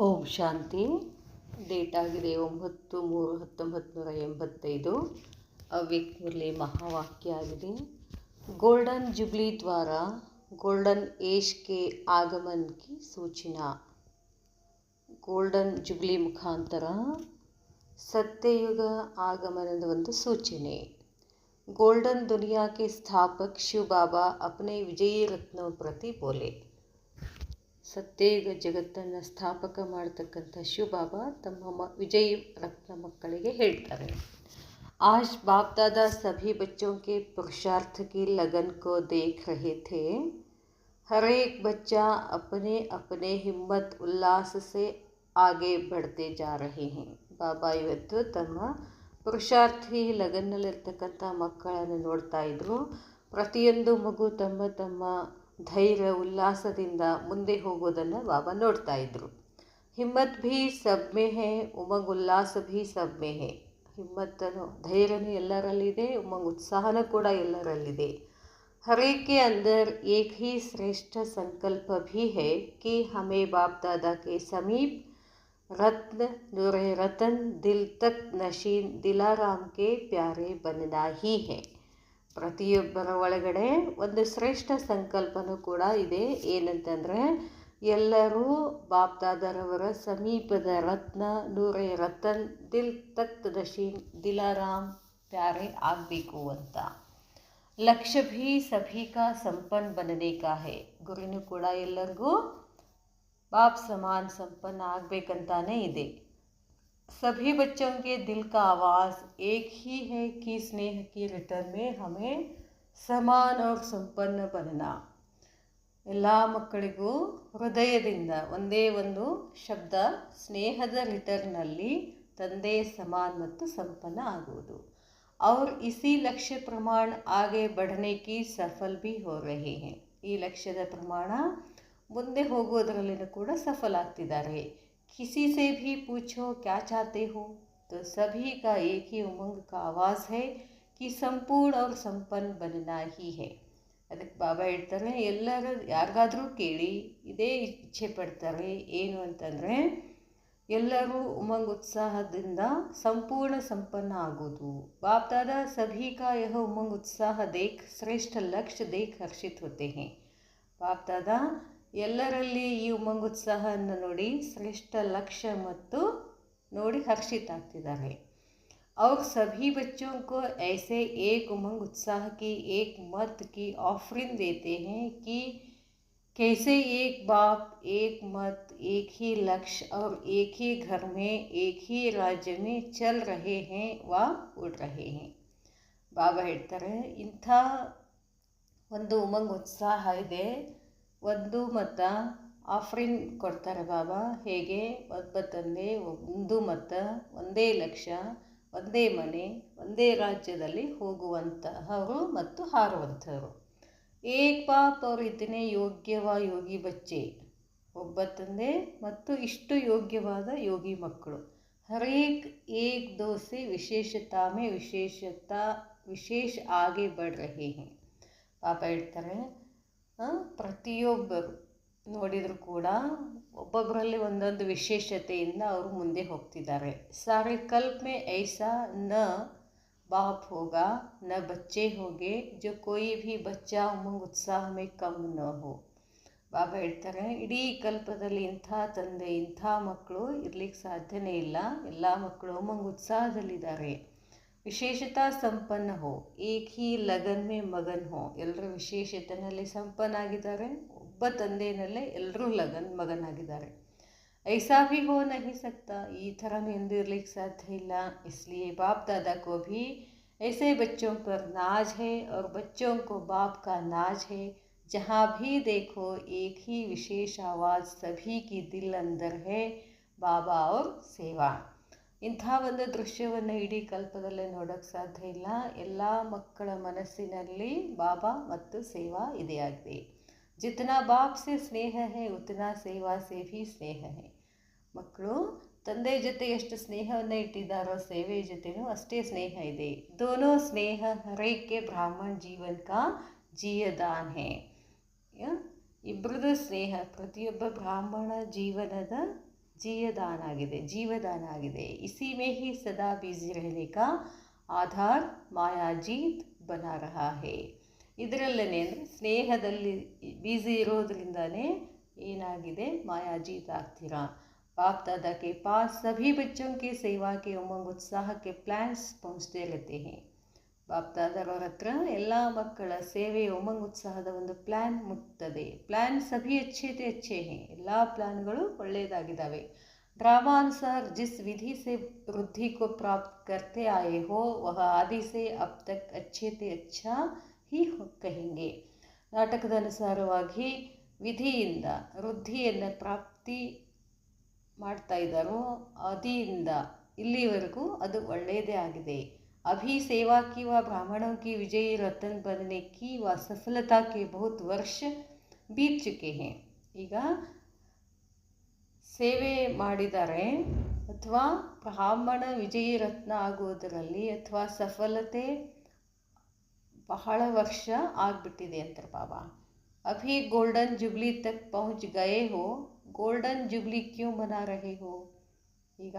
ಓಂ ಶಾಂತಿ. Date ಆಗಿದೆ 9/3/1985. ಅವ್ಯಕ್ತ ಮುರಳಿ ಮಹಾವಾಕ್ಯ ಆಗಿದೆ. गोल्डन जुबली द्वारा गोल्डन एज के आगमन की सूचना. ಗೋಲ್ಡನ್ ಜುಬ್ಲಿ ಮುಖಾಂತರ ಸತ್ಯಯುಗ ಆಗಮನದ ಒಂದು ಸೂಚನೆ. ಗೋಲ್ಡನ್ दुनिया के स्थापक शिव बाबा अपने विजयी रत्नों प्रति बोले. ಸತ್ಯಯುಗ ಜಗತ್ತನ್ನು ಸ್ಥಾಪಕ ಮಾಡತಕ್ಕಂಥ ಶಿವ ಬಾಬಾ ತಮ್ಮ ವಿಜಯಿ ರತ್ನ ಮಕ್ಕಳಿಗೆ ಹೇಳ್ತಾರೆ. आज बाप दादा सभी बच्चों के पुरुषार्थ की लगन को देख रहे थे. हर एक बच्चा अपने अपने हिम्मत उल्लास से आगे बढ़ते जा रहे हैं. ಬಾಬಾ ಇವತ್ತು ತಮ್ಮ ಪುರುಷಾರ್ಥಿ ಲಗನ್ನಲ್ಲಿರ್ತಕ್ಕಂಥ ಮಕ್ಕಳನ್ನು ನೋಡ್ತಾ ಇದ್ರು. ಪ್ರತಿಯೊಂದು ಮಗು ತಮ್ಮ ತಮ್ಮ ಧೈರ್ಯ ಉಲ್ಲಾಸದಿಂದ ಮುಂದೆ ಹೋಗೋದನ್ನು ಬಾಬಾ ನೋಡ್ತಾ ಇದ್ರು. ಹಿಮ್ಮತ್ ಭೀ ಸಬ್ ಮೇ ಹೈ, ಉಮಂಗ್ ಉಲ್ಲಾಸ ಭೀ ಸಬ್ ಮೇ ಹೈ. ಹಿಮ್ಮತ್ತನು ಧೈರ್ಯನೂ ಎಲ್ಲರಲ್ಲಿದೆ, ಉಮಂಗ್ ಉತ್ಸಾಹನೂ ಕೂಡ ಎಲ್ಲರಲ್ಲಿದೆ. हर एक के अंदर एक ही श्रेष्ठ संकल्प भी है कि हमें बाप दादा के समीप रत्न नूरे रतन दिल तक नशीन दिलाराम के प्यारे बनना ही है. ಪ್ರತಿಯೊಬ್ಬರ ಒಳಗಡೆ ಒಂದು ಶ್ರೇಷ್ಠ ಸಂಕಲ್ಪನೂ ಕೂಡ ಇದೆ. ಏನಂತಂದರೆ ಎಲ್ಲರೂ ಬಾಪ್ ದಾದಾರವರ ಸಮೀಪದ ರತ್ನ ನೂರೇ ರತನ್ ದಿಲ್ ತಕ್ ನಶೀನ್ ದಿಲಾರಾಮ್ ಪ್ಯಾರೆ ಆಗಬೇಕು ಅಂತ. ಲಕ್ಷ್ಯ ಭೀ ಸಭಿ ಕಾ ಸಂಪನ್ನ ಬನನೆ ಕಾ ಹೈ. ಗುರಿನೂ ಕೂಡ ಎಲ್ಲರಿಗೂ ಬಾಪ್ ಸಮಾನ್ ಸಂಪನ್ನ ಆಗಬೇಕಂತಾನೇ ಇದೆ. सभी बच्चों के दिल का आवाज़ एक ही है कि स्नेह की रिटर्न में हमें समान और संपन्न बनना. ಎಲ್ಲ ಮಕ್ಕಳಿಗೂ ಹೃದಯದಿಂದ ಒಂದೇ ಒಂದು ಶಬ್ದ, ಸ್ನೇಹದ ರಿಟರ್ನಲ್ಲಿ ತಂದೆ ಸಮಾನ್ ಮತ್ತು ಸಂಪನ್ನ ಆಗುವುದು. और इसी लक्ष्य प्रमाण आगे बढ़ने की सफल भी हो रहे हैं. ಈ ಲಕ್ಷ್ಯದ ಪ್ರಮಾಣ ಮುಂದೆ ಹೋಗೋದರಲ್ಲಿನೂ ಕೂಡ ಸಫಲ ಆಗ್ತಿದ್ದಾರೆ. किसी से भी पूछो क्या चाहते हो, तो सभी का एक ही उमंग का आवाज़ है कि संपूर्ण और संपन्न बनना ही है. ಅದಕ್ಕೆ ಬಾಬಾ ಹೇಳ್ತಾರೆ, ಎಲ್ಲರೂ ಯಾರಿಗಾದರೂ ಕೇಳಿ ಇದೇ ಇಚ್ಛೆ ಪಡ್ತಾರೆ. ಏನು ಅಂತಂದರೆ ಎಲ್ಲರೂ ಉಮಂಗ್ ಉತ್ಸಾಹದಿಂದ ಸಂಪೂರ್ಣ ಸಂಪನ್ನ ಆಗೋದು. ಬಾಪ್ ದಾದಾ ಸಭಿ ಕಾ ಯಹ ಉಮಂಗ್ ಉತ್ಸಾಹ ದೇಖ್ ಶ್ರೇಷ್ಠ ಲಕ್ಷ್ಯ ದೇಖ್ ಹರ್ಷಿತ್ ಹೋತೆ ಹೈ. ಬಾಪ್ ದಾದಾ ಎಲ್ಲರಲ್ಲಿ ಈ ಉಮಂಗ್ ಉತ್ಸಾಹವನ್ನು ನೋಡಿ ಶ್ರೇಷ್ಠ ಲಕ್ಷ್ಯ ಮತ್ತು ನೋಡಿ ಹರ್ಷಿತ ಆಗ್ತಿದ್ದಾರೆ. और सभी बच्चों को ऐसे एक उमंग उत्साह की एक मत की ऑफरिंग देते हैं कि कैसे एक बाप एक मत एक ही लक्ष्य और एक ही घर में एक ही राज्य में चल रहे हैं व उड़ रहे हैं. ಬಾಬಾ ಹೇಳ್ತಾರೆ, ಇಂಥ ಒಂದು ಉಮಂಗ್ ಉತ್ಸಾಹ ಇದೆ, ಒಂದು ಮತ ಆಫ್ರಿನ್ ಕೊಡ್ತಾರೆ ಬಾಬಾ. ಹೇಗೆ? ಒಬ್ಬ ತಂದೆ, ಒಂದು ಮತ, ಒಂದೇ ಲಕ್ಷ್ಯ, ಒಂದೇ ಮನೆ, ಒಂದೇ ರಾಜ್ಯದಲ್ಲಿ ಹೋಗುವಂತಹವರು ಮತ್ತು ಹಾರುವಂಥವರು. ಏಕ್ ಬಾಪ್ ಅವರು ಇತನೇ ಯೋಗ್ಯವ ಯೋಗಿ ಬಚ್ಚೆ. ಒಬ್ಬ ತಂದೆ ಮತ್ತು ಇಷ್ಟು ಯೋಗ್ಯವಾದ ಯೋಗಿ ಮಕ್ಕಳು. ಹರೇಕ್ ಏಕ್ ದೋ ಸೆ ವಿಶೇಷತಾ ಮೇ ವಿಶೇಷ ಆಗೆ ಬಡ್ ರಹೆ ಹೈ. ಪಾಪ ಹೇಳ್ತಾರೆ, ಪ್ರತಿಯೊಬ್ಬರು ನೋಡಿದರೂ ಕೂಡ ಒಬ್ಬೊಬ್ಬರಲ್ಲಿ ಒಂದೊಂದು ವಿಶೇಷತೆಯಿಂದ ಅವರು ಮುಂದೆ ಹೋಗ್ತಿದ್ದಾರೆ. ಸಾರೆ ಕಲ್ಪ ಮೇ ಐಸಾ ನ ಬಾಪ್ ಹೋಗಾ ನ ಬಚ್ಚೆ ಹೋಗೆ ಜೋ ಕೋಯಿ ಭೀ ಬಚ್ಚಾ ಉಮಂಗ್ ಉತ್ಸಾಹ ಮೇ ಕಮ್ ನ ಹೋ. ಬಾಬಾ ಹೇಳ್ತಾರೆ, ಇಡೀ ಕಲ್ಪದಲ್ಲಿ ಇಂಥ ತಂದೆ ಇಂಥ ಮಕ್ಕಳು ಇರ್ಲಿಕ್ಕೆ ಸಾಧ್ಯನೇ ಇಲ್ಲ. ಎಲ್ಲ ಮಕ್ಕಳು ಉಮಂಗ್ ಉತ್ಸಾಹದಲ್ಲಿದ್ದಾರೆ. ವಿಶೇಷತಾ ಸಂಪನ್ನ ಹೋ, ಏಕ್ ಹಿ ಲಗನ್ ಮೇ ಮಗನ್ ಹೋ. ಎಲ್ಲರೂ ವಿಶೇಷತೆಯಲ್ಲಿ ಸಂಪನ್ನಾಗಿದ್ದಾರೆ. ಒಬ್ಬ ತಂದೆಯಲ್ಲೇ ಎಲ್ಲರೂ ಮಗನಾಗಿದ್ದಾರೆ. ಐಸಾ ಭಿ ಹೋ ನಹಿ ಸಕ್ತಾ. ಈ ಥರನೂ ಎಂದು ಇರಲಿಕ್ಕೆ ಸಾಧ್ಯ ಇಲ್ಲ. इसलिए बाप दादा को भी ऐसे बच्चों पर नाज है और बच्चों को बाप का नाज है. जहाँ भी देखो एक ही विशेष आवाज़ सभी की दिल अंदर है, बाबा और सेवा. ಇಂಥ ಒಂದು ದೃಶ್ಯವನ್ನು ಇಡೀ ಕಲ್ಪದಲ್ಲೇ ನೋಡೋಕ್ಕೆ ಸಾಧ್ಯ ಇಲ್ಲ. ಎಲ್ಲ ಮಕ್ಕಳ ಮನಸ್ಸಿನಲ್ಲಿ ಬಾಬಾ ಮತ್ತು ಸೇವಾ ಇದೆಯಾಗಿದೆ. ಜಿತನಾ ಬಾಪ್ ಸೆ ಸ್ನೇಹ ಹೈ ಉತನಾ ಸೇವಾ ಸೆ ಭೀ ಸ್ನೇಹ ಹೈ. ಮಕ್ಕಳು ತಂದೆ ಜೊತೆ ಎಷ್ಟು ಸ್ನೇಹವನ್ನು ಇಟ್ಟಿದ್ದಾರೋ ಸೇವೆ ಜೊತೆನೂ ಅಷ್ಟೇ ಸ್ನೇಹ ಇದೆ. ದೋನೋ ಸ್ನೇಹ ಹರೇಕೆ ಬ್ರಾಹ್ಮಣ ಜೀವನ ಕಾ ಜೀಯದಾನ್ ಹೈ. ಇಬ್ಬರದು ಸ್ನೇಹ ಪ್ರತಿಯೊಬ್ಬ ಬ್ರಾಹ್ಮಣ ಜೀವನದ ಜೀವದಾನ ಆಗಿದೆ. इसी में ही सदा बिजी रहने का आधार ಮಾಯಾಜೀತ್ ಬನಾ ರಹಾ ಹೇ. ಇದರಲ್ಲೇ ಅಂದರೆ ಸ್ನೇಹದಲ್ಲಿ ಬ್ಯುಸಿ ಇರೋದ್ರಿಂದನೇ ಏನಾಗಿದೆ, ಮಾಯಾಜೀತ್ ಆಗ್ತೀರಾ. बाप दादा के पास सभी बच्चों के सेवा के उमंग उत्साह के प्लान्स पहुँचते रहते हैं. ಬಾಪ್ ದಾದಾರವ್ರ ಹತ್ರ ಎಲ್ಲ ಮಕ್ಕಳ ಸೇವೆ ಉಮಂಗ್ ಉತ್ಸಾಹದ ಒಂದು ಪ್ಲ್ಯಾನ್ ಮುಟ್ತದೆ. ಪ್ಲ್ಯಾನ್ ಸಭಿ ಅಚ್ಚೇ ಹೇ, ಎಲ್ಲ ಪ್ಲ್ಯಾನ್ಗಳು ಒಳ್ಳೆಯದಾಗಿದ್ದಾವೆ. ड्रामानुसार जिस विधि से वृद्धि को प्राप्त करते आए हो वह आदि से अब तक अच्छे से अच्छा ही कहेंगे. ನಾಟಕದ ಅನುಸಾರವಾಗಿ ವಿಧಿಯಿಂದ ವೃದ್ಧಿಯನ್ನು ಪ್ರಾಪ್ತಿ ಮಾಡ್ತಾ ಇದ್ದಾರೋ ಆದಿಯಿಂದ ಇಲ್ಲಿವರೆಗೂ ಅದು ಒಳ್ಳೆಯದೇ ಆಗಿದೆ. अभी सेवा की व ब्राह्मणों की विजयी रतन बनने की व सफलता के बहुत वर्ष बीत चुके हैं. ಈಗ ಸೇವೆ ಮಾಡಿದ್ದಾರೆ ಅಥವಾ ಬ್ರಾಹ್ಮಣ ವಿಜಯಿ ರತ್ನ ಆಗೋದರಲ್ಲಿ ಅಥವಾ ಸಫಲತೆ ಬಹಳ ವರ್ಷ ಆಗಿಬಿಟ್ಟಿದೆ ಅಂತಾರೆ ಬಾಬಾ. ಅಭಿ ಗೋಲ್ಡನ್ ಜುಬ್ಲಿ ತಕ್ ಪಹುಂಚ್ ಗಯೇ ಹೋ, ಗೋಲ್ಡನ್ ಜುಬ್ಲಿ ಕ್ಯೂ ಮನಾ ರಹೇ ಹೋ. ಈಗ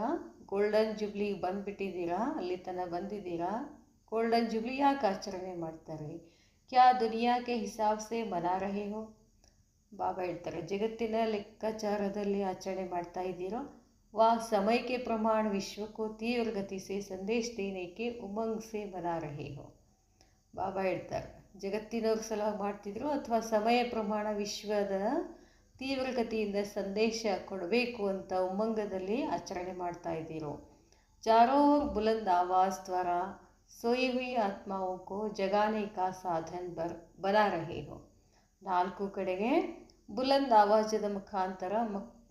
ಗೋಲ್ಡನ್ ಜುಬ್ಲಿಗೆ ಬಂದುಬಿಟ್ಟಿದ್ದೀರಾ, ಅಲ್ಲಿ ತನಕ ಬಂದಿದ್ದೀರಾ. ಗೋಲ್ಡನ್ ಜುಬ್ಲಿ ಯಾಕೆ ಆಚರಣೆ ಮಾಡ್ತಾರೆ? ಕ್ಯಾ ದುನಿಯಾಕ್ಕೆ ಹಿಸಾಬ್ ಸೆ ಮನಾ ರಹೇ ಹೋ. ಬಾಬಾ ಹೇಳ್ತಾರೆ, ಜಗತ್ತಿನ ಲೆಕ್ಕಾಚಾರದಲ್ಲಿ ಆಚರಣೆ ಮಾಡ್ತಾ ಇದ್ದೀರೋ ವಾ ಸಮಯಕ್ಕೆ ಪ್ರಮಾಣ ವಿಶ್ವಕ್ಕೂ ತೀವ್ರ ಗತಿ ಸೆ ಸಂದೇಶ ದೇನೆ ಕೆ ಉಮಂಗ್ ಸೆ ಮನಾ ರಹೇ ಹೋ. ಬಾಬಾ ಹೇಳ್ತಾರೆ, ಜಗತ್ತಿನವ್ರ ಸಲುವಾಗಿ ಮಾಡ್ತಿದ್ರು ಅಥವಾ ಸಮಯ ಪ್ರಮಾಣ ವಿಶ್ವದ ತೀವ್ರಗತಿಯಿಂದ ಸಂದೇಶ ಕೊಡಬೇಕು ಅಂತ ಉಮಂಗದಲ್ಲಿ ಆಚರಣೆ ಮಾಡ್ತಾ ಇದ್ದೀರೋ. ಚಾರೋ ಓರ್ ಬುಲಂದ್ ಆವಾಜ್ ದ್ವಾರ ಸೋಯಿ ಹುಯಿ ಆತ್ಮಾओं को जगाने का साधन बना रहे हो. ನಾಲ್ಕು ಕಡೆಗೆ ಬುಲಂದ್ ಆವಾಜದ ಮುಖಾಂತರ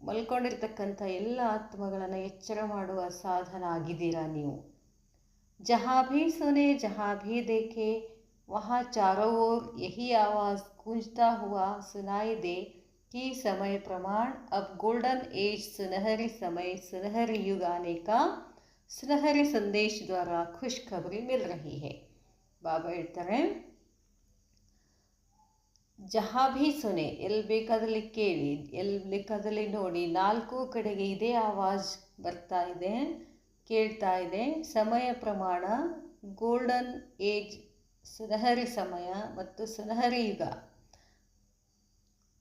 ಮಲ್ಕೊಂಡಿರ್ತಕ್ಕಂಥ ಎಲ್ಲ ಆತ್ಮಗಳನ್ನು ಎಚ್ಚರ ಮಾಡುವ ಸಾಧನ ಆಗಿದ್ದೀರಾ ನೀವು. ಜಹಾ ಭೀ ಸುನೆ ಜಹಾ ಭೀ ದೇಖೆ ವಹಾ ಚಾರೋ ಓರ್ ಯಹಿ ಆವಾಜ್ ಗೂಂಜತಾ ಹುआ सुनाई दे कि समय प्रमाण अब गोल्डन एज सुनहरी समय सुनहरी युग आने का सुनहरी संदेश द्वारा खुशखबरी मिल रही है. ಬಾಬಾ ಹೇಳ್ತಾರೆ, ಜಹಾ ಭೀ ಸುನೆ, ಎಲ್ಲಿ ಬೇಕಾದಲ್ಲಿ ಕೇಳಿ, ಎಲ್ಲಿ ಬೇಕಾದಲ್ಲಿ ನೋಡಿ, ನಾಲ್ಕು ಕಡೆಗೆ ಇದೇ ಆವಾಜ್ ಬರ್ತಾ ಇದೆ, ಕೇಳ್ತಾ ಇದೆ. ಸಮಯ ಪ್ರಮಾಣ ಗೋಲ್ಡನ್ ಏಜ್ ಸುನಹರಿ ಸಮಯ ಮತ್ತು ಸುನಹರಿ ಯುಗ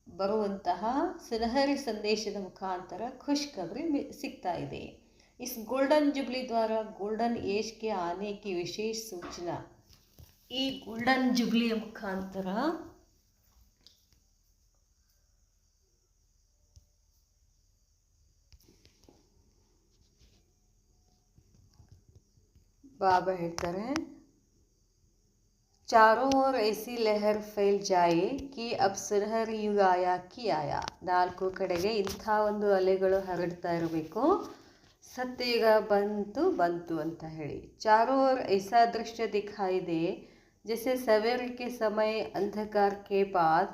ಬರುವಂತಹ ಸುನಹರಿ ಸಂದೇಶದ ಮುಖಾಂತರ ಖುಷ್ಖಬರಿ ಸಿಗ್ತಾ ಇದೆ. इस गोल्डन जुबली द्वारा गोल्डन एज के आने की विशेष सूचना. ಈ ಗೋಲ್ಡನ್ ಜುಬ್ಲಿಯ ಮುಖಾಂತರ ಬಾಬಾ ಹೇಳ್ತಾರೆ, चारों ओर ऐसी लहर फैल जाए कि अब सुनहरी युग आया कि आया. ನಾಲ್ಕು ಕಡೆಗೆ ಇಂಥ ಒಂದು ಅಲೆಗಳು ಹರಡ್ತಾ ಇರಬೇಕು, ಸತ್ಯಯುಗ ಬಂತು ಅಂತ ಹೇಳಿ. चारों ओर ऐसा दृश्य दिखाई दे जैसे सवेरे के समय अंधकार के बाद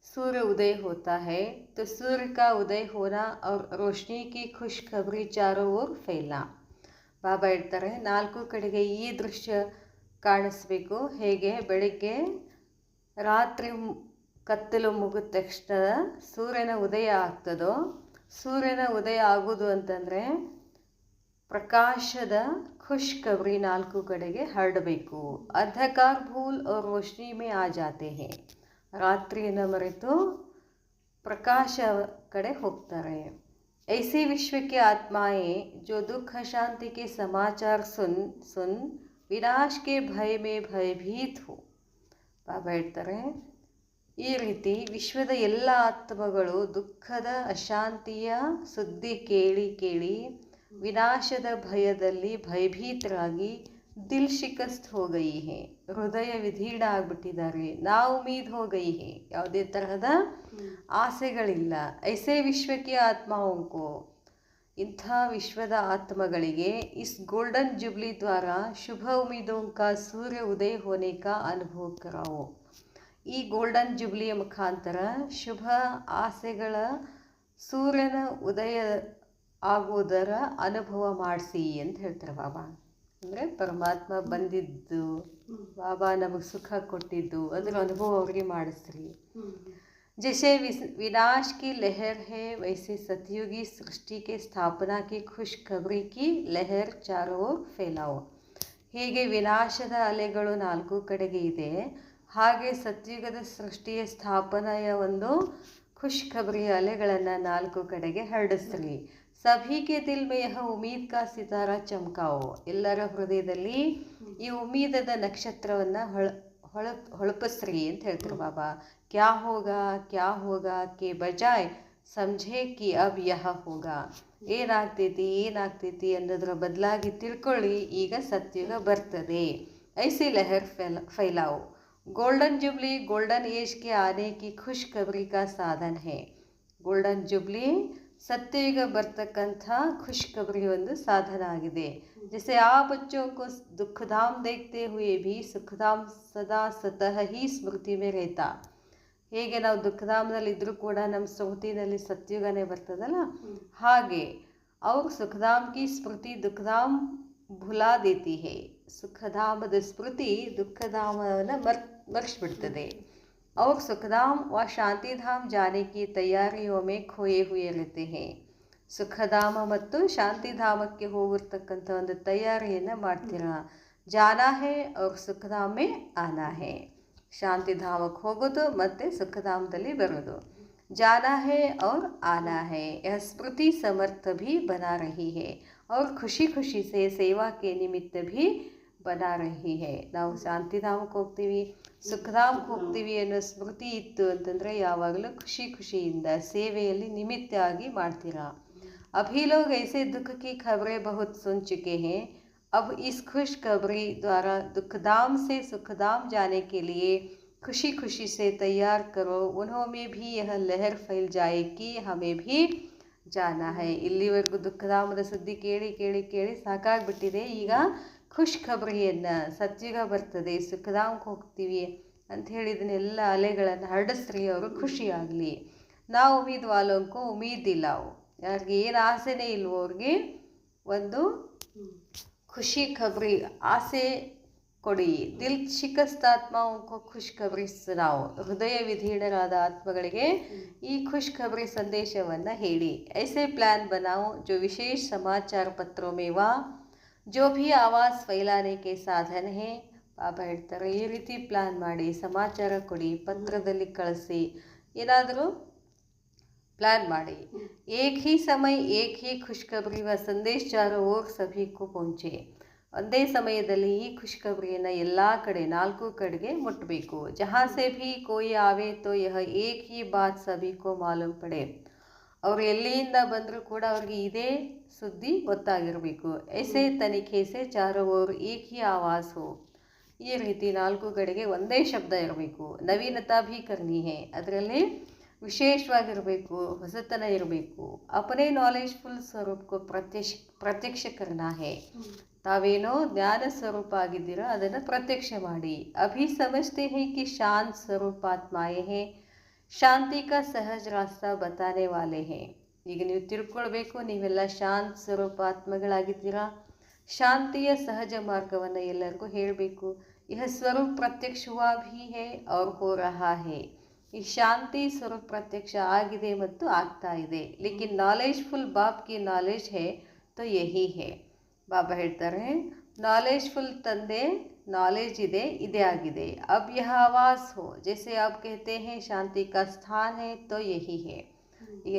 सूर्य उदय होता है, तो सूर्य का उदय होना और रोशनी की खुशखबरी चारों ओर फैलना. ಬಾಬಾ ಹೇಳ್ತಾರೆ, ನಾಲ್ಕು ಕಡೆಗೆ ಈ ದೃಶ್ಯ ಕಾಣಿಸ್ಬೇಕು. ಹೇಗೆ ಬೆಳಗ್ಗೆ ರಾತ್ರಿ ಕತ್ತಲು ಮುಗಿದ ತಕ್ಷಣ ಸೂರ್ಯನ ಉದಯ ಆಗ್ತದೋ, ಸೂರ್ಯನ ಉದಯ ಆಗೋದು ಅಂತಂದರೆ ಪ್ರಕಾಶದ ಖುಷ್ಖಬರಿ ನಾಲ್ಕು ಕಡೆಗೆ ಹರಡಬೇಕು. ಅಂಧಕಾರ ಭೂಲ್ और रोशनी में आ जाते हैं. ರಾತ್ರಿಯನ್ನು ಮರೆತು ಪ್ರಕಾಶ ಕಡೆ ಹೋಗ್ತಾರೆ. ऐसे विश्व के आत्माएं जो दुख अशांति के समाचार सुन विनाश के भय में भयभीत हो. ಬಾಬಾ ಹೇಳ್ತಾರೆ, ಈ ರೀತಿ ವಿಶ್ವದ ಎಲ್ಲ ಆತ್ಮಗಳು ದುಃಖದ ಅಶಾಂತಿಯ ಸುದ್ದಿ ಕೇಳಿ ವಿನಾಶದ ಭಯದಲ್ಲಿ ಭಯಭೀತರಾಗಿ ದಿಲ್ ಶಿಕಸ್ತ್ ಹೋ ಗಯಿ ಹೇ, ಹೃದಯ ವಿಧೀರ್ಣ ಆಗಿಬಿಟ್ಟಿದ್ದಾರೆ. ನಾವು ಉಮೀದ್ ಹೋ ಗಯಿ ಹೇ, ಯಾವುದೇ ತರಹದ ಆಸೆಗಳಿಲ್ಲ. ಐಸೇ ವಿಶ್ವಕ್ಕೆ ಆತ್ಮಾओं ಇಂಥ ವಿಶ್ವದ ಆತ್ಮಗಳಿಗೆ ಇಸ್ ಗೋಲ್ಡನ್ ಜುಬ್ಲಿ ದ್ವಾರ ಶುಭ ಉಮೀದೋं का सूर्य उदय होने का अनुभव कराओ. ಈ ಗೋಲ್ಡನ್ ಜುಬ್ಲಿಯ ಮುಖಾಂತರ ಶುಭ ಆಸೆಗಳ ಸೂರ್ಯನ ಉದಯ ಆಗೋದರ ಅನುಭವ ಮಾಡಿಸಿ ಅಂತ ಹೇಳ್ತಾರೆ ಬಾಬಾ. ಅಂದರೆ ಪರಮಾತ್ಮ ಬಂದಿದ್ದು, ಬಾಬಾ ನಮಗೆ ಸುಖ ಕೊಟ್ಟಿದ್ದು, ಅದರ ಅನುಭವ ಅವ್ರಿಗೆ ಮಾಡಿಸ್ರಿ. जैसे विनाश की लहर है, वैसे सतयुगी सृष्टि के स्थापना की खुशखबरी की लहर चारों ओर फैलाओ. ಹೇಗೆ ವಿನಾಶದ ಅಲೆಗಳು ನಾಲ್ಕು ಕಡೆಗೆ ಇದೆ, ಹಾಗೆ ಸತ್ಯುಗದ ಸೃಷ್ಟಿಯ ಸ್ಥಾಪನೆಯ ಒಂದು ಖುಷ್ಖಬರಿಯ ಅಲೆಗಳನ್ನು ನಾಲ್ಕು ಕಡೆಗೆ ಹರಡಿಸ್ರಿ. ಸಭಿ ಕೆ ದಿಲ್ ಮೇ ಯಹ ಉಮೀದ್ ಕಾ ಸಿತಾರಾ ಚಮಕಾವೋ. ಎಲ್ಲರ ಹೃದಯದಲ್ಲಿ ಈ ಉಮೀದದ ನಕ್ಷತ್ರವನ್ನು ಹೊಳಪಿಸ್ರಿ ಅಂತ ಹೇಳ್ತಾರೆ ಬಾಬಾ. ಕ್ಯಾ ಹೋಗಾ ಕೆ ಬಜಾಯ್ ಸಮझे कि अब यह होगा. ಏನಾಗ್ತೈತಿ ಅನ್ನೋದ್ರ ಬದಲಾಗಿ ತಿಳ್ಕೊಳ್ಳಿ, ಈಗ ಸತ್ಯುಗ ಬರ್ತದೆ. ಐಸಿ ಲಹರ್ ಫೈಲಾओ. ಗೋಲ್ಡನ್ ಜುಬ್ಲಿ ಗೋಲ್ಡನ್ ಏಜ್ ಕೆ ಆನೆ ಕಿ ಖುಷ್ಖಬರಿ ಕಾ ಸಾಧನ್ ಹೇ. ಗೋಲ್ಡನ್ ಜುಬ್ಲಿ ಸತ್ಯಯುಗ ಬರ್ತಕ್ಕಂಥ ಖುಷ್ಖಬರಿ ಒಂದು ಸಾಧನ ಆಗಿದೆ. जैसे आप बच्चों को दुखधाम देखते हुए भी सुखधाम सदा सतह ही स्मृति में रहता. ಹೇಗೆ ನಾವು ದುಃಖಧಾಮದಲ್ಲಿದ್ದರೂ ಕೂಡ ನಮ್ಮ ಸ್ಮೃತಿನಲ್ಲಿ ಸತ್ಯುಗನೇ ಬರ್ತದಲ್ಲ, ಹಾಗೆ ಅವ್ರ ಸುಖಧಾಮ್ ಕಿ ಸ್ಮೃತಿ ದುಃಖಧಾಮ್ ಭುಲಾ ದೇತಿ ಹೇ. ಸುಖಧಾಮದ ಸ್ಮೃತಿ ದುಃಖಧಾಮವನ್ನು ಮರ್ಸ್ಬಿಡ್ತದೆ. ಅವ್ರ ಸುಖಧಾಮ್ ವ ಶಾಂತಿಧಾಮ್ ಜಾನೆ ಕಿ ತಯಾರಿಯೋ ಮೇ ಖೋಯೆ ಹುಯೆ रहते हैं. ಸುಖಧಾಮ ಮತ್ತು ಶಾಂತಿಧಾಮಕ್ಕೆ ಹೋಗಿರ್ತಕ್ಕಂಥ ಒಂದು ತಯಾರಿಯನ್ನು ಮಾಡ್ತೀರಾ. ಜಾನಾ ಹೇ ಅವ್ರ ಸುಖಧಾಮೇ ಆನಾ ಹೇ. ಶಾಂತಿಧಾಮಕ್ಕೆ ಹೋಗೋದು ಮತ್ತು ಸುಖಧಾಮದಲ್ಲಿ ಬರೋದು. ಜಾನಾ ಹೇ और आना है. यह स्मृति समर्थ भी बना रही है और खुशी खुशी से सेवा के निमित्त भी बना रही है. ನಾವು ಶಾಂತಿಧಾಮಕ್ಕೆ ಹೋಗ್ತೀವಿ, ಸುಖಧಾಮಕ್ಕೆ ಹೋಗ್ತೀವಿ ಅನ್ನೋ ಸ್ಮೃತಿ ಇತ್ತು ಅಂತಂದರೆ ಯಾವಾಗಲೂ ಖುಷಿಯಿಂದ ಸೇವೆಯಲ್ಲಿ ನಿಮಿತ್ತ ಆಗಿ ಮಾಡ್ತೀರಾ. अभी लोग ऐसे दुख की खबरें बहुत सुन चुके हैं. अब इस खुशखबरी द्वारा दुखधाम से सुखधाम जाने के लिए खुशी से तैयार करो. उन्होंने भी यह लहर फैल जाए कि हमें भी जाना है. ಇಲ್ಲಿವರೆಗೂ ದುಃಖಧಾಮದ ಸುದ್ದಿ ಕೇಳಿ ಸಾಕಾಗ್ಬಿಟ್ಟಿದೆ. ಈಗ ಖುಷ್ಖಬರಿಯನ್ನು ಸತ್ಯುಗ ಬರ್ತದೆ, ಸುಖಧಾಮಕ್ಕೆ ಹೋಗ್ತೀವಿ ಅಂತ ಹೇಳಿದನ್ನೆಲ್ಲ ಅಲೆಗಳನ್ನು ಹರಡಿಸ್ರಿ, ಅವರು ಖುಷಿಯಾಗಲಿ. ನಾವು ಉಮೀದ್ ವಾಲೋಂಕು ಉಮೀದಿಲ್ಲ. ಯಾರಿಗೆ ಏನು ಆಸೆನೇ ಇಲ್ವೋ ಅವ್ರಿಗೆ ಒಂದು ಖುಷಿ ಖಬರಿ ಆಸೆ ಕೊಡಿ. ದಿಲ್ ಶಿಕಸ್ತಾತ್ಮಾओं ಖುಷ್ಖಬರಿ ಸುನಾओ. ಹೃದಯ ವಿಧೀನರಾದ ಆತ್ಮಗಳಿಗೆ ಈ ಖುಷ್ಖಬರಿ ಸಂದೇಶವನ್ನು ಹೇಳಿ. ऐसे प्लान बनाओ जो विशेष समाचार पत्रों में व जो भी आवाज़ फैलाने के साधन है. ಬಾಬಾ ಹೇಳ್ತಾರೆ, ಈ ರೀತಿ ಪ್ಲಾನ್ ಮಾಡಿ, ಸಮಾಚಾರ ಕೊಡಿ, ಪತ್ರದಲ್ಲಿ ಕಳಿಸಿ, ಏನಾದರೂ प्लान ಮಾಡಿ. एक ही समय एक ही खुशखबरी व संदेश चारों ओर सभी को पहुँचे. ಒಂದೇ ಸಮಯದಲ್ಲಿ ಈ ಖುಷ್ಖಬರಿಯನ್ನು ಎಲ್ಲ ಕಡೆ ನಾಲ್ಕು ಕಡೆಗೆ ಮುಟ್ಟಬೇಕು. ಜहाँ से भी कोई आवे तो यह एक ही बात सभी को मालूम पड़े. ಅವರು ಎಲ್ಲಿಂದ ಬಂದರೂ ಕೂಡ ಅವ್ರಿಗೆ ಇದೇ ಸುದ್ದಿ ಗೊತ್ತಾಗಿರಬೇಕು. ऐसे तरीके से चारों ओर एक ही आवाज़ हो. ಈ ರೀತಿ ನಾಲ್ಕು ಕಡೆಗೆ ಒಂದೇ ಶಬ್ದ ಇರಬೇಕು. ನವೀನತಾ भी करनी है. ಅದರಲ್ಲಿ ವಿಶೇಷವಾಗಿರಬೇಕು, ಹೊಸತನ ಇರಬೇಕು. अपने नॉलेजफुल स्वरूप को प्रत्यक्ष करना है. ತಾವೇನೋ ಜ್ಞಾನ ಸ್ವರೂಪ ಆಗಿದ್ದೀರೋ ಅದನ್ನು ಪ್ರತ್ಯಕ್ಷ ಮಾಡಿ. ಅಭಿ ಸಮಜ್ತೆ ಹೇ ಕಿ ಶಾಂತ ಸ್ವರೂಪಾತ್ಮಾಯೇ ಹೇ, ಶಾಂತಿ ಕಾ ಸಹಜ ರಾಸ್ತಾ ಬತಾನೆ ವಾಲೆ ಹೇ. ಈಗ ನೀವು ತಿಳ್ಕೊಳ್ಬೇಕು, ನೀವೆಲ್ಲ ಶಾಂತ ಸ್ವರೂಪಾತ್ಮಗಳಾಗಿದ್ದೀರಾ, ಶಾಂತಿಯ ಸಹಜ ಮಾರ್ಗವನ್ನು ಎಲ್ಲರಿಗೂ ಹೇಳಬೇಕು. ಯಹ ಸ್ವರೂಪ ಪ್ರತ್ಯಕ್ಷ ಹುವಾ ಭಿ ಹೇ ಔರ್ ಹೋ ರಹಾ ಹೇ. ಈ ಶಾಂತಿ ಸ್ವರೂಪ ಪ್ರತ್ಯಕ್ಷ ಆಗಿದೆ ಮತ್ತು ಆಗ್ತಾ ಇದೆ. ಲೇಕಿನ್ ನಾಲೆಜ್ಫುಲ್ ಬಾಪ್ ಕಿ ನಾಲೆಜ್ ಹೇ ತೋ ಯಹಿ ಹೇ. ಬಾಬಾ ಹೇಳ್ತಾರೆ, ನಾಲೆಜ್ಫುಲ್ ತಂದೆ ನಾಲೆಜ್ ಇದೆ, ಇದೇ ಆಗಿದೆ. ಅಬ್ ಯಹ ಆವಾಸ್ ಹೋ ಜೈಸೆ ಆಪ್ ಕಹತೆ ಹೇ ಶಾಂತಿ ಕಾ ಸ್ಥಾನ ಹೇ ತೋ ಯಹಿ ಹೇ.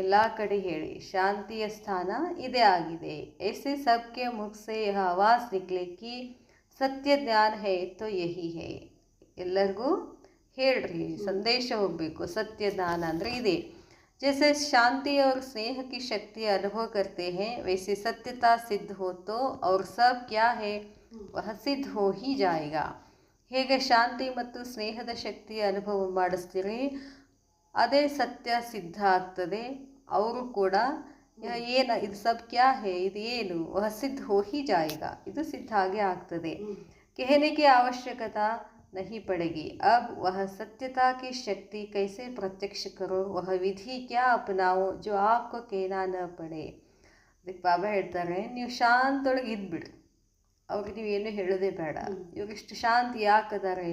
ಎಲ್ಲ ಕಡೆ ಹೇಳಿ, ಶಾಂತಿಯ ಸ್ಥಾನ ಇದೇ ಆಗಿದೆ. ऐसे सबके मुख से यह आवाज़ निकले कि सत्य ज्ञान है तो यही है. ಎಲ್ಲರಿಗೂ ಹೇಳ್ರಿ, ಸಂದೇಶ ಹೋಗಬೇಕು, ಸತ್ಯ ಜ್ಞಾನ ಅಂದರೆ ಇದೆ. जैसे शांति और स्नेह की शक्ति अनुभव करते हैं, वैसे सत्यता सिद्ध हो तो और सब क्या है वह सिद्ध हो ही जाएगा. ಹೇಗೆ ಶಾಂತಿ ಮತ್ತು ಸ್ನೇಹದ ಶಕ್ತಿಯ ಅನುಭವ ಮಾಡಿಸ್ತೀರಿ, ಅದೇ ಸತ್ಯ ಸಿದ್ಧ ಆಗ್ತದೆ. ಅವರು ಕೂಡ ಏನು ಇದು ಸಬ್ ಕ್ಯಾ ಹೇ, ಇದು ಏನು, ವಹ ಸಿದ್ಧ ಹೋ ಹಿ ಜಾಯೇಗಾ, ಇದು ಸಿದ್ಧ ಆಗೇ ಆಗ್ತದೆ. कहने की आवश्यकता नहीं पड़ेगी. अब वह सत्यता की शक्ति कैसे प्रत्यक्ष करो, वह विधि क्या अपनाओ जो आपको कहना न पड़े. ಅದಕ್ಕೆ ಬಾಬಾ ಹೇಳ್ತಾರೆ, ನೀವು ಶಾಂತೊಳಗೆ ಇದ್ಬಿಡ್ರಿ, ಅವ್ರಿಗೆ ನೀವೇನು ಹೇಳೋದೇ ಬೇಡ. ಇವಾಗ ಇಷ್ಟು ಶಾಂತಿ ಯಾಕದಾರೆ,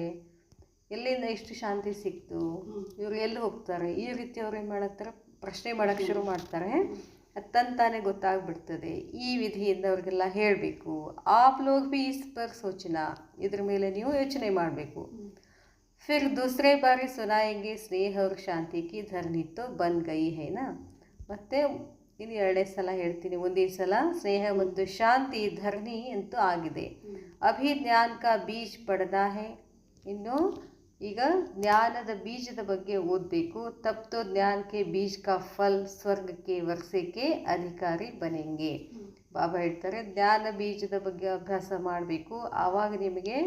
ಎಲ್ಲಿಂದ ಇಷ್ಟು ಶಾಂತಿ ಸಿಕ್ತು, ಇವ್ರು ಎಲ್ಲಿ ಹೋಗ್ತಾರೆ, ಈ ರೀತಿ ಅವ್ರು ಏನು ಮಾಡತ್ತಾರೆ, ಪ್ರಶ್ನೆ ಮಾಡೋಕ್ಕೆ ಶುರು ಮಾಡ್ತಾರೆ. ತಂತಾನೆ ಗೊತ್ತಾಗ್ಬಿಡ್ತದೆ. ಈ ವಿಧಿಯಿಂದ ಅವ್ರಿಗೆಲ್ಲ ಹೇಳಬೇಕು. ಆಪ್ ಲೋಗ್ ಭಿ ಇಸ್ ಪರ್ ಸೋಚನಾ, ಇದ್ರ ಮೇಲೆ ನೀವು ಯೋಚನೆ ಮಾಡಬೇಕು. ಫಿರ್ ದೂಸರೆ ಬಾರಿ ಸುನಾಯಂಗೆ ಸ್ನೇಹ ಅವ್ರ ಶಾಂತಿ ಕಿ ಧರ್ನಿ ತೋ ಬನ್ ಗೈ ಹೇನಾ. ಮತ್ತು ಇನ್ನು 2ನೇ ಸಲ ಹೇಳ್ತೀನಿ. ಮುಂದಿನ ಸಲ ಸ್ನೇಹ ಮತ್ತು ಶಾಂತಿ ಧರ್ನಿ ಅಂತೂ ಆಗಿದೆ. ಅಭಿ ಜ್ಞಾನ ಕಾ ಬೀಜ ಪಡ್ನಾ ಹೇ, ಇನ್ನು ಈಗ ಜ್ಞಾನದ ಬೀಜದ ಬಗ್ಗೆ ಓದಬೇಕು. ತಬ್ ತೋ ಜ್ಞಾನಕ್ಕೆ ಬೀಜ ಕಾ ಫಲ್ ಸ್ವರ್ಗಕ್ಕೆ ವರ್ಷಕ್ಕೆ ಅಧಿಕಾರಿ ಬನೆಂಗೆ. ಬಾಬಾ ಹೇಳ್ತಾರೆ, ಜ್ಞಾನ ಬೀಜದ ಬಗ್ಗೆ ಅಭ್ಯಾಸ ಮಾಡಬೇಕು, ಆವಾಗ ನಿಮಗೆ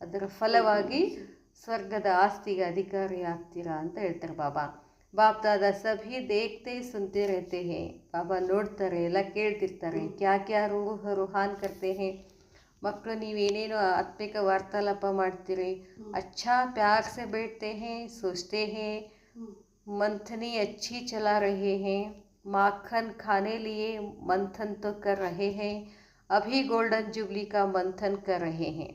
ಅದರ ಫಲವಾಗಿ ಸ್ವರ್ಗದ ಆಸ್ತಿಗೆ ಅಧಿಕಾರಿ ಆಗ್ತೀರಾ ಅಂತ ಹೇಳ್ತಾರೆ ಬಾಬಾ. ಬಾಪ್ ದಾದಾ ಸಭಿ ದೇಖ್ತೆ ಸುನ್ತೆ रहते हैं. ಬಾಬಾ ನೋಡ್ತಾರೆ, ಎಲ್ಲ ಕೇಳ್ತಿರ್ತಾರೆ. ಕ್ಯಾ ಕ್ಯಾ ರೂಹಾನ್ ಕರ್ತೆ ಹೇ, ಮಕ್ಕಳು ನೀವೇನೇನು ಆತ್ಮಿಕ ವಾರ್ತಾಲಾಪ ಮಾಡ್ತೀರಿ. अच्छा प्यार से बैठते हैं, सोचते हैं, मंथनी अच्छी चला रहे हैं, माखन खाने लिए मंथन तो कर रहे हैं, ಅಭಿ ಗೋಲ್ಡನ್ ಜುಬ್ಲಿ ಕಾ ಮಂಥನ್ ಕರ್ ರಹೆ ಹೇ.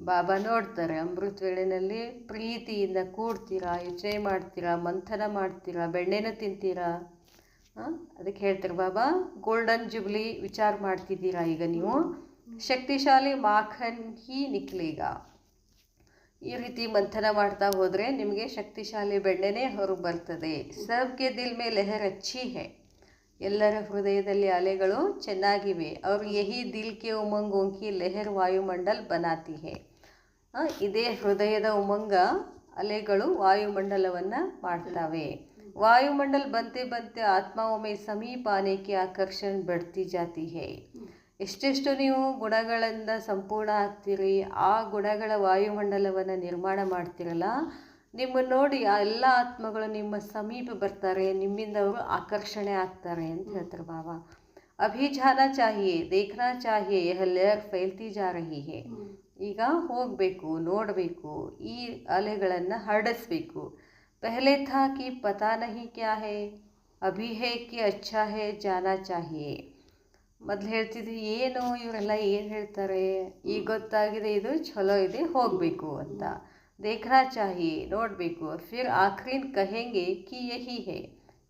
ಬಾಬಾ ನೋಡ್ತಾರೆ, ಅಮೃತ ವೇಳೆಯಲ್ಲಿ ಪ್ರೀತಿಯಿಂದ ಕೂಡ್ತೀರಾ, ಯೋಚನೆ ಮಾಡ್ತೀರಾ, ಮಂಥನ ಮಾಡ್ತೀರಾ, ಬೆಣ್ಣೆನ ತಿಂತೀರಾ. ಅದಕ್ಕೆ ಹೇಳ್ತಾರೆ ಬಾಬಾ, ಗೋಲ್ಡನ್ ಜುಬ್ಲಿ ವಿಚಾರ ಮಾಡ್ತಿದ್ದೀರಾ ಈಗ ನೀವು. ಶಕ್ತಿಶಾಲಿ ಮಾಖನ್ ಹಿ ನಿಕ್ಲೇಗ. ಈ ರೀತಿ ಮಂಥನ ಮಾಡ್ತಾ ಹೋದರೆ ನಿಮಗೆ ಶಕ್ತಿಶಾಲಿ ಬೆಣ್ಣೆನೇ ಹೊರಗೆ ಬರ್ತದೆ. ಸಬ್ಕೆ ದಿಲ್ ಮೇ ಲೆಹರ್ ಅಚ್ಚಿ ಹೇ, ಎಲ್ಲರ ಹೃದಯದಲ್ಲಿ ಅಲೆಗಳು ಚೆನ್ನಾಗಿವೆ. ಅವರು ಯಹಿ ದಿಲ್ ಕೆ ಉಮಂಗ್ ಓಂಕಿ ಲೆಹರ್ ವಾಯುಮಂಡಲ್ ಬನಾತಿ ಹೇ. ಇದೇ ಹೃದಯದ ಉಮಂಗ ಅಲೆಗಳು ವಾಯುಮಂಡಲವನ್ನು ಮಾಡ್ತವೆ. ವಾಯುಮಂಡಲ್ ಬಂತೆ ಬಂತೆ ಆತ್ಮಾओं में समीप आने की आकर्षण बढ़ती जाती है. ಎಷ್ಟೆಷ್ಟು ನೀವು ಗುಣಗಳಿಂದ ಸಂಪೂರ್ಣ ಆಗ್ತೀರಿ, ಆ ಗುಣಗಳ ವಾಯುಮಂಡಲವನ್ನು ನಿರ್ಮಾಣ ಮಾಡ್ತಿರಲ್ಲ, ನಿಮ್ಮನ್ನು ನೋಡಿ ಆ ಎಲ್ಲ ಆತ್ಮಗಳು ನಿಮ್ಮ ಸಮೀಪ ಬರ್ತಾರೆ, ನಿಮ್ಮಿಂದ ಅವರು ಆಕರ್ಷಣೆ ಆಗ್ತಾರೆ ಅಂತ ಹೇಳ್ತಾರೆ ಬಾಬಾ. ಅಭಿ ಜಾನಾ ಚಾಹಿಯೇ, ದೇಖ್ನಾ ಚಾಹಿಯೇ, ಯಹ ಲಹರ್ ಫೈಲ್ತಿ ಜಾ ರಹಿ ಹೇ. ಈಗ ಹೋಗಬೇಕು, ನೋಡಬೇಕು, ಈ ಅಲೆಗಳನ್ನು ಹರಡಿಸ್ಬೇಕು. ಪಹಲೆ ಥಾ ಕಿ ಪತಾ ನಹಿ ಕ್ಯಾ ಹೇ, ಅಭಿ ಹೇ ಕಿ ಅಚ್ಚಾ ಹೇ, ಜಾನಾ ಚಾಹಿಯೇ. ಮೊದಲು ಹೇಳ್ತಿದ್ವಿ, ಏನು ಇವರೆಲ್ಲ ಏನು ಹೇಳ್ತಾರೆ, ಈಗ ಗೊತ್ತಾಗಿದೆ ಇದು ಚಲೋ ಇದೆ, ಹೋಗಬೇಕು ಅಂತ. ದೇಖ್ನಾ ಚಾಹಿಯೇ, ನೋಡಬೇಕು. ಫಿರ್ ಆಖರಿನ್ ಕಹೆಂಗೆ ಕಿ ಯಹಿ ಹೇ,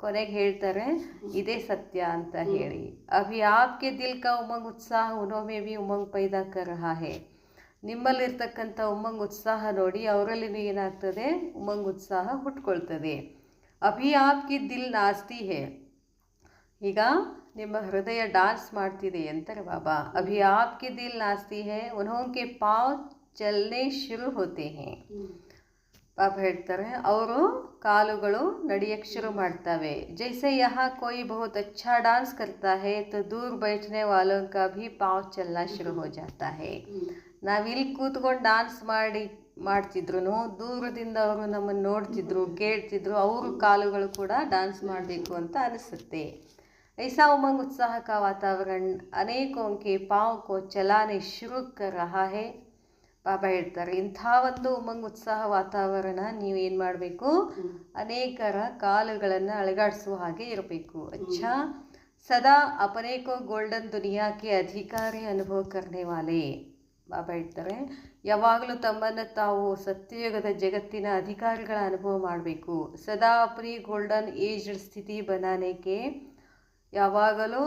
ಕೊನೆಗೆ ಹೇಳ್ತಾರೆ ಇದೇ ಸತ್ಯ ಅಂತ ಹೇಳಿ. ಅಭಿ ಆಪ್ಕೆ ದಿಲ್ ಕಾ ಉಮಂಗ್ ಉತ್ಸಾಹ ಉನೋಮೆ ಭಿ ಉಮಂಗ್ ಪೈದಾ ಕರ್ ರಹಾ ಹೇ. ನಿಮ್ಮಲ್ಲಿರ್ತಕ್ಕಂಥ ಉಮಂಗ್ ಉತ್ಸಾಹ ನೋಡಿ ಅವರಲ್ಲಿ ಏನಾಗ್ತದೆ, ಉಮಂಗ್ ಉತ್ಸಾಹ ಹುಟ್ಕೊಳ್ತದೆ. ಅಭಿ ಆಪ್ಕಿ ದಿಲ್ ನಾಚ್ತಿ ಹೇ, ಈಗ ನಿಮ್ಮ ಹೃದಯ ಡಾನ್ಸ್ ಮಾಡ್ತಿದೆ ಅಂತಾರೆ ಬಾಬಾ. ಅಭಿ ಆಪ್ಕಿ ದಿಲ್ ನಾಚ್ತಿ ಹೇ, ಉನ್ಹೋಂಗೆ ಪಾವ್ ಚಲನೆ ಶುರು ಹೋತೆ ಹೇ. ಬಾಬಾ ಹೇಳ್ತಾರೆ, ಅವರು ಕಾಲುಗಳು ನಡೆಯಕ್ಕೆ ಶುರು ಮಾಡ್ತವೆ. ಜೈಸೆ ಯಹಾ ಕೋಯಿ ಬಹುತ್ ಅಚ್ಚಾ ಡಾನ್ಸ್ ಕರ್ತಾ ಹೇ ತೋ ದೂರ್ ಬೈಠನೆ ವಾಲೋಂ ಕಾ ಭಿ ಪಾವ್ ಚಲನಾ ಶುರು ಹೋ ಜಾತಾ ಹೇ. ನಾವಿಲ್ಲಿ ಕೂತ್ಕೊಂಡು ಡಾನ್ಸ್ ಮಾಡ್ತಿದ್ರು, ದೂರದಿಂದ ಅವರು ನಮ್ಮನ್ನು ನೋಡ್ತಿದ್ರು, ಕೇಳ್ತಿದ್ರು, ಅವ್ರ ಕಾಲುಗಳು ಕೂಡ ಡಾನ್ಸ್ ಮಾಡಬೇಕು ಅಂತ ಅನಿಸುತ್ತೆ. ऐसा उमंग उत्साह का वातावरण अनेकों के पाँव को चलाने शुरू कर रहा है. ಬಾಬಾ ಹೇಳ್ತಾರೆ, ಇಂಥ ಒಂದು ಉಮಂಗ್ ಉತ್ಸಾಹ ವಾತಾವರಣ ನೀವು ಏನು ಮಾಡಬೇಕು, ಅನೇಕರ ಕಾಲುಗಳನ್ನು ಅಳಗಾಡಿಸುವ ಹಾಗೆ ಇರಬೇಕು. ಅಚ್ಚಾ ಸದಾ ಅಪನೆ ಕೋ ಗೋಲ್ಡನ್ ದುನಿಯಾಕ್ಕೆ ಅಧಿಕಾರಿ ಅನುಭವ ಕರ್ನೆ ವಾಲೆ. ಬಾಬಾ ಹೇಳ್ತಾರೆ, ಯಾವಾಗಲೂ ತಮ್ಮನ್ನು ತಾವು ಸತ್ಯಯುಗದ ಜಗತ್ತಿನ ಅಧಿಕಾರಿಗಳ ಅನುಭವ ಮಾಡಬೇಕು. ಸದಾ ಅಪನಿ ಗೋಲ್ಡನ್ ಏಜ್ ಸ್ಥಿತಿ ಬನಾನೇಕೆ, ಯಾವಾಗಲೂ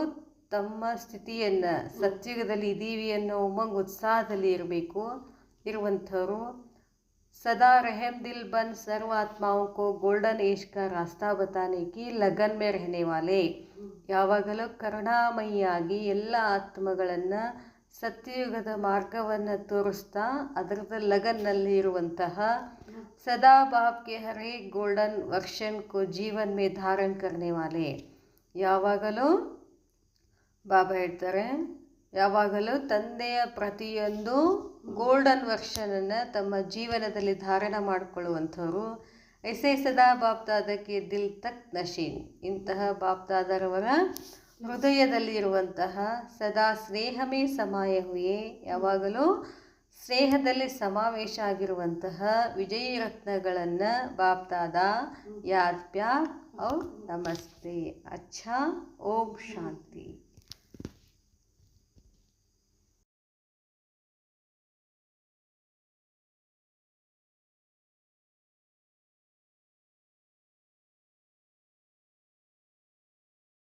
ತಮ್ಮ ಸ್ಥಿತಿಯನ್ನು ಸತ್ಯುಗದಲ್ಲಿ ಇದ್ದೀವಿ ಅನ್ನೋ ಉಮಂಗ್ ಉತ್ಸಾಹದಲ್ಲಿ ಇರುವಂಥವರು. ಸದಾ ರೆಹಮ್ ದಿಲ್ ಬನ್ ಸರ್ವ ಆತ್ಮಾओं को गोल्डन एज का रास्ता बताने की लगन में रहने वाले. ಯಾವಾಗಲೂ ಕರುಣಾಮಯಿಯಾಗಿ ಎಲ್ಲ ಆತ್ಮಗಳನ್ನು ಸತ್ಯಯುಗದ ಮಾರ್ಗವನ್ನು ತೋರಿಸ್ತಾ ಅದರದ ಲಗನ್ನಲ್ಲಿ ಇರುವಂತಹ, ಸದಾ ಬಾಪ್ ಕೆ ಹರೇ ಗೋಲ್ಡನ್ ವರ್ಷನ್ ಕೋ ಜೀವನ್ ಮೇ ಧಾರಣ ಕರ್ನೆ ವಾಲೆ. ಯಾವಾಗಲೂ ಬಾಬಾ ಹೇಳ್ತಾರೆ, ಯಾವಾಗಲೂ ತಂದೆಯ ಪ್ರತಿಯೊಂದು ಗೋಲ್ಡನ್ ವರ್ಷನನ್ನು ತಮ್ಮ ಜೀವನದಲ್ಲಿ ಧಾರಣ ಮಾಡಿಕೊಳ್ಳುವಂಥವ್ರು. ಐಸೆ ಸದಾ ಬಾಪ್ದಾದಕ್ಕೆ ದಿಲ್ ತಕ್ ನಶೀನ್, ಇಂತಹ ಬಾಪ್ದಾದರವರ ಹೃದಯದಲ್ಲಿ ಇರುವಂತಹ ಸದಾ ಸ್ನೇಹಮೇ ಸಮಾಯ ಹುಯೇ, ಯಾವಾಗಲೂ ಸ್ನೇಹದಲ್ಲಿ ಸಮಾವೇಶ ಆಗಿರುವಂತಹ ವಿಜಯಿ ರತ್ನಗಳನ್ನು ಬಾಪ್ದಾದ ಯಾದ್ ಪ್ಯಾರ್ ಔರ್ ನಮಸ್ತೆ. ಅಚ್ಚಾ, ಓಂ ಶಾಂತಿ.